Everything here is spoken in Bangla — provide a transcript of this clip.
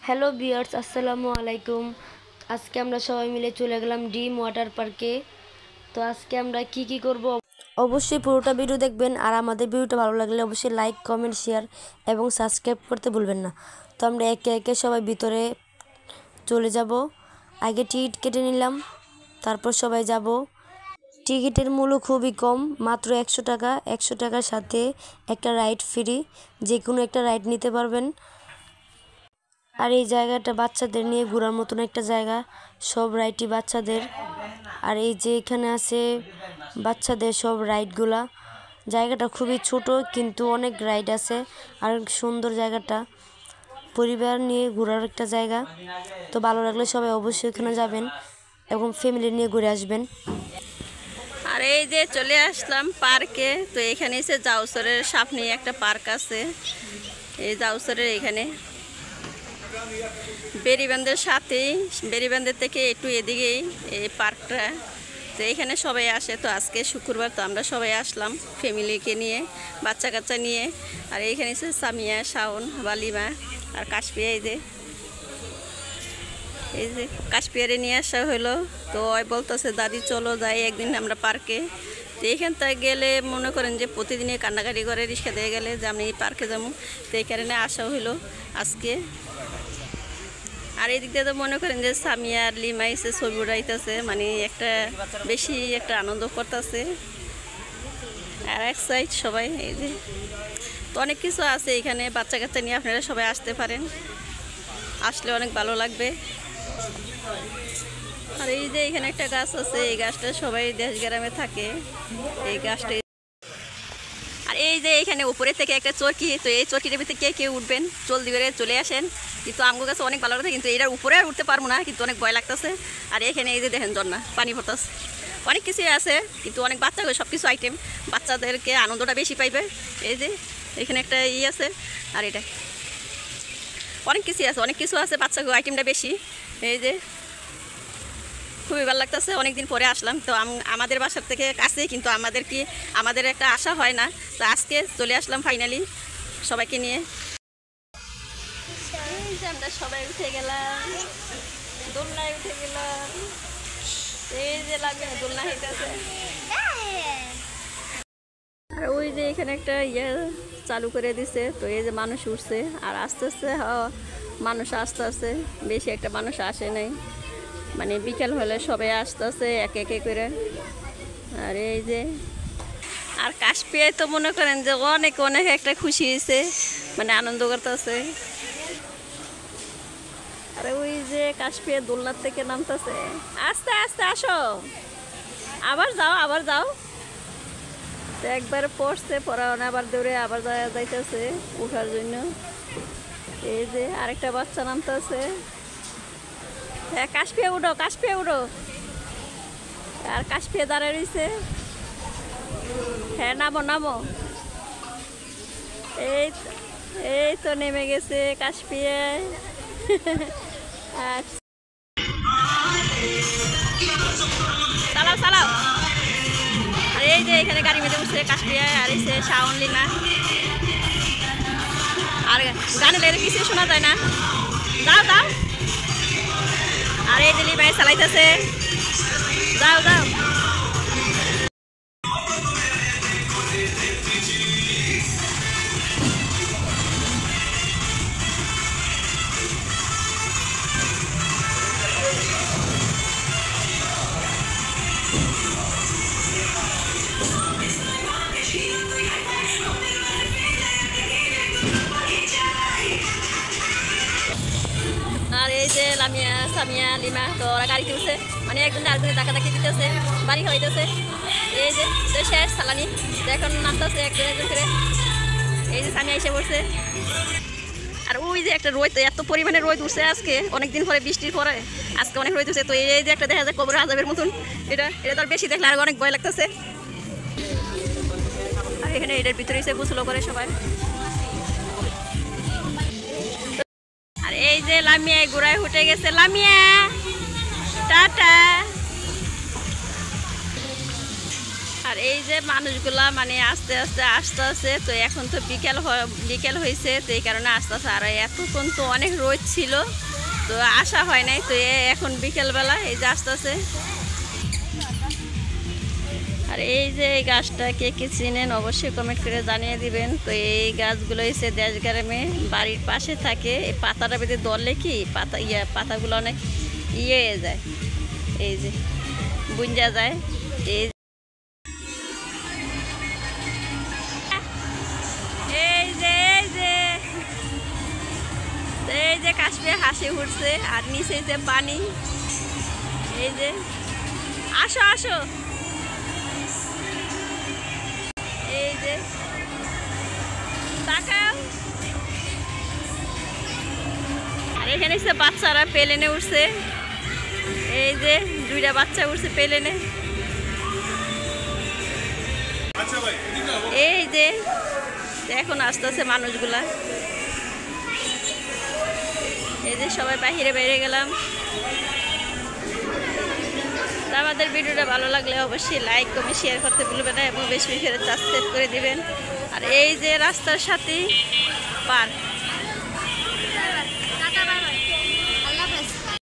হ্যালো ভিউয়ার্স, আসসালামু আলাইকুম। আজকে আমরা সবাই মিলে চলে গেলাম ড্রিম ওয়াটার পার্কে। তো আজকে আমরা কি করব অবশ্যই পুরোটা ভিডিও দেখবেন। আর আমাদের ভিডিওটা ভালো লাগলে অবশ্যই লাইক, কমেন্ট, শেয়ার এবং সাবস্ক্রাইব করতে ভুলবেন না। তো আমরা একে একে সবাই ভিতরে চলে যাব। আগে টিকিট কেটে নিলাম, তারপর সবাই যাব। টিকিটের মূল্য খুবই কম, মাত্র 100 টাকা। 100 টাকার সাথে একটা রাইড ফ্রি, যে কোনো একটা রাইড নিতে পারবেন। আর এই জায়গাটা বাচ্চাদের নিয়ে ঘোরার মতন একটা জায়গা, সব রাইডই বাচ্চাদের। আর এই যে এখানে আছে বাচ্চাদের সব রাইডগুলা। জায়গাটা খুবই ছোট কিন্তু অনেক রাইড আছে আর সুন্দর জায়গাটা, পরিবার নিয়ে ঘোরার একটা জায়গা। তো ভালো লাগলে সবাই অবশ্যই এখানে যাবেন এবং ফ্যামিলি নিয়ে ঘুরে আসবেন। আর এই যে চলে আসলাম পার্কে। তো এখানে এসে জাউসরের সামনে একটা পার্ক আছে। এই জাউসরের এখানে বেরিবান্ধের সাথেই, বেরিবান্ধের থেকে একটু এদিকেই এই পার্কটা। তো এখানে সবাই আসে। তো আজকে শুক্রবার, তো আমরা সবাই আসলাম ফ্যামিলিকে নিয়ে, বাচ্চা কাচ্চা নিয়ে। আর এইখানে এসে সামিয়া, শাওন, বালিমা আর কাশপিয়া। এই যে কাশপিয়ারে নিয়ে আসা হলো। তো ওই বলতেছে দাদি চলো যাই একদিন আমরা পার্কে। তো এইখান থেকে গেলে মনে করেন যে প্রতিদিনে কান্নাকাটি করে, রিক্সা দিয়ে গেলে যে আমি এই পার্কে যাবো। তো এই কারণে আসা হইলো আজকে। আর এই দিক দিয়ে তো মনে করেন যে সামিয়া আর লিমা এসে ছবি উড়াইতেছে, মানে একটা বেশি একটা আনন্দ করতেছে। আর এক সাইড সবাই এই যে, তো অনেক কিছু আছে এখানে, বাচ্চা কাচ্চা নিয়ে আপনারা সবাই আসতে পারেন, আসলে অনেক ভালো লাগবে। আর এই যে এখানে একটা গাছ আছে, এই গাছটা সবাই দেশ গ্রামে থাকে এই গাছটা। আর এই যে এখানে উপরে থেকে একটা চরকি, তো এই চরকিটার ভিতরে কে কে উঠবেন জলদি করে চলে আসেন। কিন্তু আমগো কাছে অনেক ভালো লাগে, কিন্তু এটার উপরে আর উঠতে পারবো না, কিন্তু অনেক ভয় লাগতেছে। আর এখানে এই যে দেখেন ঝর্ণা, পানি পড়তেছে, অনেক কিছুই আছে কিন্তু অনেক বাচ্চা সব কিছু আইটেম, বাচ্চাদেরকে আনন্দটা বেশি পাইবে। এই যে এখানে একটা আছে, আর এটা অনেক কিছুই আছে, অনেক কিছু আছে, বাচ্চা আইটেমটা বেশি। এই যে খুবই ভালো লাগতেছে, অনেকদিন পরে আসলাম। তো আমাদের বাসার থেকে কাছে, কিন্তু আমাদের একটা আশা হয় না। তো আজকে চলে আসলাম ফাইনালি সবাইকে নিয়ে। এই যে আমরা সবাই উঠে গেলাম, দোলনায় উঠে গেলাম। এই যে লাগে দোলনা হেঁটেছে। আর ওই যে এখানে একটা চালু করে দিছে। তো এই যে মানুষ উঠছে আর আস্তে আস্তে মানুষ আসতে আসতে, বেশি একটা মানুষ আসে নাই, মানে বিকেল হলে সবাই আসতেছে এক একে করে। আর এই যে আর কাশপিয়ায় তো মনে করেন যে অনেক অনেক একটা খুশি হয়েছে, মানে আনন্দ করতেছে। আরে ওই যে কাশপিয়া দোলনার থেকে নামতেছে, আস্তে আস্তে আসো, আবার যাও আবার যাও। তো একবার পড়ছে, পড়ানো আবার দৌড়ে আবার যাইতেছে উঠার জন্য। এই যে আরেকটা বাচ্চা নামতেছে, হ্যাঁ কাশপিয়া উঠো, কাশপিয়া উঠো। আর কাশপিয়া দাঁড়ায় রয়েছে, হ্যাঁ নামো নামো। এই তো নেমে গেছে কাশপিয়া। চালাও চালাও। আর এই যে এখানে গাড়ি মেঝে উঠছে কাশপিয়া, আর এই যে শাওন, লিমা। আর গানে লেগে কিছু শোনা যায় না, যাও যাও। আর এই যে লিমায় চালাইতেছে, যাও যাও। আর এই যে লামিয়া, সামিয়া, লিমা, তো ওরা গাড়িতে উঠছে, মানে একজন আরেকজনের ধাক্কাধাক্কি দিতেছে, বাড়ি খাওয়াইতেছে। এই যে শেষ সালানি, এখন নামতেছে একজন একজন করে। এই যে সামিয়া এসে পড়ছে। আর ওই যে একটা রোদ, এত পরিমাণে রোদ উঠছে আজকে, অনেকদিন পরে বৃষ্টির পরে আজকে অনেক রোদ উঠছে। তো এই যে একটা দেখা যায় কবর আজাবের মতন, এটা তো আর বেশি দেখলে আর অনেক ভয় লাগতেছে। আর এখানে এটার ভিতরে এসে গোসল করে সবাই। আর এই যে লামিয়া ঘোড়ায় উঠে গেছে, লামিয়া টাটা। আর এই যে মানুষগুলা মানে আস্তে আস্তে আসতেছে, তো এখন তো বিকেল হয়েছে, তো এই কারণে আসতেছে। আর এতক্ষণ তো অনেক রোদ ছিল, তো আসা হয় নাই, তো এখন বিকেলবেলা এই যে আসতেছে। আর এই যে এই গাছটা কে কে চিনেন অবশ্যই কমেন্ট করে জানিয়ে দিবেন। তো এই গাছগুলো হচ্ছে দেশ গ্রামে বাড়ির পাশে থাকে। এই পাতাটা বেঁধে ধরলে কি পাতাগুলো অনেক হয়ে যায়, এই যে বুঞ্জা যায়। এই এই যে এই যে কাশ্মীর হাসি উঠছে, আর নিচে যে পানি। এই যে আসো আসো, এই যে তাকাও। আর এখানে হচ্ছে বাচ্চারা প্লেনে উঠছে, এই যে 2টা বাচ্চা উঠছে প্লেনে। এই যে এখন আসতেছে মানুষগুলা, এই যে সবাই বাহিরে বেরিয়ে গেলাম। তো আমাদের ভিডিওটা ভালো লাগলে অবশ্যই লাইক কমেন্ট শেয়ার করতে ভুলবেন না, এবং বেশি বেশি করে সাবস্ক্রাইব করে দিবেন। আর এই যে রাস্তার সাথেই পার্ক।